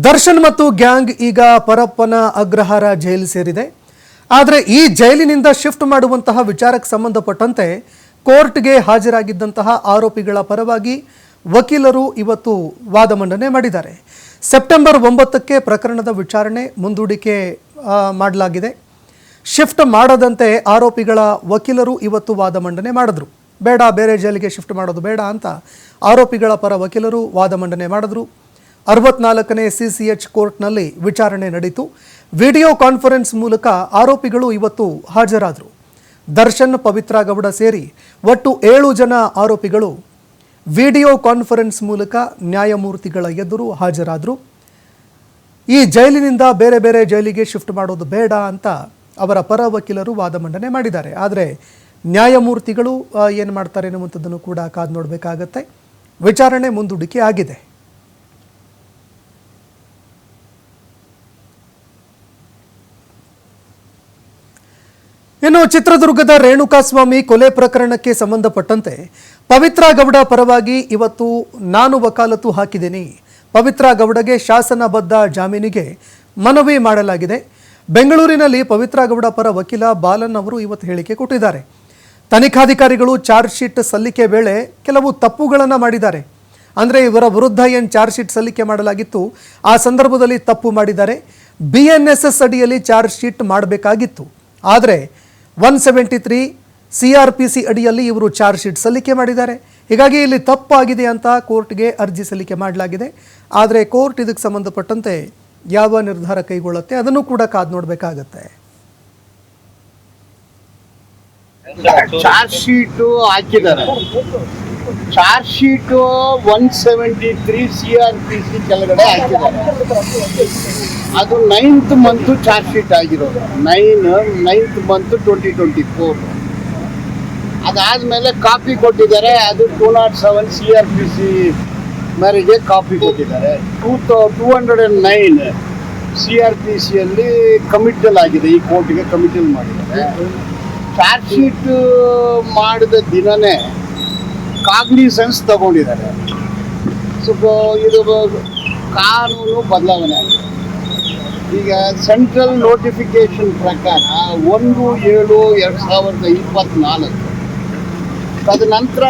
ದರ್ಶನ್ ಮತ್ತು ಗ್ಯಾಂಗ್ ಈಗ ಪರಪ್ಪನ ಅಗ್ರಹಾರ ಜೈಲು ಸೇರಿದೆ. ಆದರೆ ಈ ಜೈಲಿನಿಂದ ಶಿಫ್ಟ್ ಮಾಡುವಂತಹ ವಿಚಾರಕ್ಕೆ ಸಂಬಂಧಪಟ್ಟಂತೆ ಕೋರ್ಟ್ಗೆ ಹಾಜರಾಗಿದ್ದಂತಹ ಆರೋಪಿಗಳ ಪರವಾಗಿ ವಕೀಲರು ಇವತ್ತು ವಾದ ಮಂಡನೆ ಮಾಡಿದ್ದಾರೆ. ಸೆಪ್ಟೆಂಬರ್ 9ಕ್ಕೆ ಪ್ರಕರಣದ ವಿಚಾರಣೆ ಮುಂದೂಡಿಕೆ ಮಾಡಲಾಗಿದೆ. ಶಿಫ್ಟ್ ಮಾಡದಂತೆ ಆರೋಪಿಗಳ ವಕೀಲರು ಇವತ್ತು ವಾದ ಮಂಡನೆ ಮಾಡಿದ್ರು. ಬೇಡ, ಬೇರೆ ಜೈಲಿಗೆ ಶಿಫ್ಟ್ ಮಾಡೋದು ಬೇಡ ಅಂತ ಆರೋಪಿಗಳ ಪರ ವಕೀಲರು ವಾದ ಮಂಡನೆ ಮಾಡಿದ್ರು. 64ನೇ CCH ಕೋರ್ಟ್ನಲ್ಲಿ ವಿಚಾರಣೆ ನಡೆಯಿತು. ವಿಡಿಯೋ ಕಾನ್ಫರೆನ್ಸ್ ಮೂಲಕ ಆರೋಪಿಗಳು ಇವತ್ತು ಹಾಜರಾದರು. ದರ್ಶನ್, ಪವಿತ್ರ ಗೌಡ ಸೇರಿ ಒಟ್ಟು 7 ಜನ ಆರೋಪಿಗಳು ವಿಡಿಯೋ ಕಾನ್ಫರೆನ್ಸ್ ಮೂಲಕ ನ್ಯಾಯಮೂರ್ತಿಗಳ ಎದುರು ಹಾಜರಾದರು. ಈ ಜೈಲಿನಿಂದ ಬೇರೆ ಬೇರೆ ಜೈಲಿಗೆ ಶಿಫ್ಟ್ ಮಾಡೋದು ಬೇಡ ಅಂತ ಅವರ ಪರ ವಕೀಲರು ವಾದ ಮಂಡನೆ ಮಾಡಿದ್ದಾರೆ. ಆದರೆ ನ್ಯಾಯಮೂರ್ತಿಗಳು ಏನು ಮಾಡ್ತಾರೆ ಅನ್ನುವಂಥದ್ದನ್ನು ಕೂಡ ಕಾದು ನೋಡಬೇಕಾಗತ್ತೆ. ವಿಚಾರಣೆ ಮುಂದೂಡಿಕೆ ಆಗಿದೆ. ಇನ್ನು ಚಿತ್ರದುರ್ಗದ ರೇಣುಕಾಸ್ವಾಮಿ ಕೊಲೆ ಪ್ರಕರಣಕ್ಕೆ ಸಂಬಂಧಪಟ್ಟಂತೆ ಪವಿತ್ರ ಗೌಡ ಪರವಾಗಿ ಇವತ್ತು ನಾನು ವಕಾಲತು ಹಾಕಿದ್ದೀನಿ. ಪವಿತ್ರ ಗೌಡಗೆ ಶಾಸನಬದ್ಧ ಜಾಮೀನಿಗೆ ಮನವಿ ಮಾಡಲಾಗಿದೆ. ಬೆಂಗಳೂರಿನಲ್ಲಿ ಪವಿತ್ರ ಗೌಡ ಪರ ವಕೀಲ ಬಾಲನ್ ಅವರು ಇವತ್ತು ಹೇಳಿಕೆ ಕೊಟ್ಟಿದ್ದಾರೆ. ತನಿಖಾಧಿಕಾರಿಗಳು ಚಾರ್ಜ್ ಶೀಟ್ ಸಲ್ಲಿಕೆ ವೇಳೆ ಕೆಲವು ತಪ್ಪುಗಳನ್ನು ಮಾಡಿದ್ದಾರೆ. ಅಂದರೆ ಇವರ ವಿರುದ್ಧ ಏನು ಚಾರ್ಜ್ ಶೀಟ್ ಸಲ್ಲಿಕೆ ಮಾಡಲಾಗಿತ್ತು ಆ ಸಂದರ್ಭದಲ್ಲಿ ತಪ್ಪು ಮಾಡಿದ್ದಾರೆ. BNSS ಅಡಿಯಲ್ಲಿ ಚಾರ್ಜ್ ಶೀಟ್ ಮಾಡಬೇಕಾಗಿತ್ತು. ಆದರೆ 173 CRPC ಅಡಿಯಲ್ಲಿ ಇವರು ಚಾರ್ಜ್ ಶೀಟ್ ಸಲ್ಲಿಕೆ ಮಾಡಿದ್ದಾರೆ. ಹೀಗಾಗಿ ಇಲ್ಲಿ ತಪ್ಪಾಗಿದೆ ಅಂತ ಕೋರ್ಟ್ಗೆ ಅರ್ಜಿ ಸಲ್ಲಿಕೆ ಮಾಡಲಾಗಿದೆ. ಆದರೆ ಕೋರ್ಟ್ ಇದಕ್ಕೆ ಸಂಬಂಧಪಟ್ಟಂತೆ ಯಾವ ನಿರ್ಧಾರ ಕೈಗೊಳ್ಳುತ್ತೆ ಅದನ್ನು ಕೂಡ ಕಾದು ನೋಡಬೇಕಾಗತ್ತೆ. ಚಾರ್ಜ್ ಶೀಟು ಹಾಕಿದ್ದಾರೆ. ಚಾರ್ಜ್ ಶೀಟು 173 CRPC ಕೆಳಗಡೆ ಹಾಕಿದ್ದಾರೆ. ಅದು 9th ಮಂತ್ ಚಾರ್ಜ್ ಶೀಟ್ ಆಗಿರೋದು. 9th month 2024. ಅದಾದ್ಮೇಲೆ ಕಾಪಿ ಕೊಟ್ಟಿದ್ದಾರೆ. ಅದು 207 CRPC ಮೇರೆಗೆ ಕಾಪಿ ಕೊಟ್ಟಿದ್ದಾರೆ. 209 CRPCಯಲ್ಲಿ ಕಮಿಟಲ್ ಆಗಿದೆ. ಈ ಕೋರ್ಟ್ಗೆ ಕಮಿಟಲ್ ಮಾಡಿದ್ದಾರೆ. ಚಾರ್ಜ್ ಶೀಟ್ ಮಾಡಿದ ದಿನನೇ ಕಾಗ್ನಿಸೆನ್ಸ್ ತಗೊಂಡಿದ್ದಾರೆ. ಸ್ವಲ್ಪ ಇದು ಕಾನೂನು ಬದಲಾವಣೆ ಆಗಿದೆ. ಈಗ ಸೆಂಟ್ರಲ್ ನೋಟಿಫಿಕೇಶನ್ ಪ್ರಕಾರ 1/7/2024 ತದನಂತರ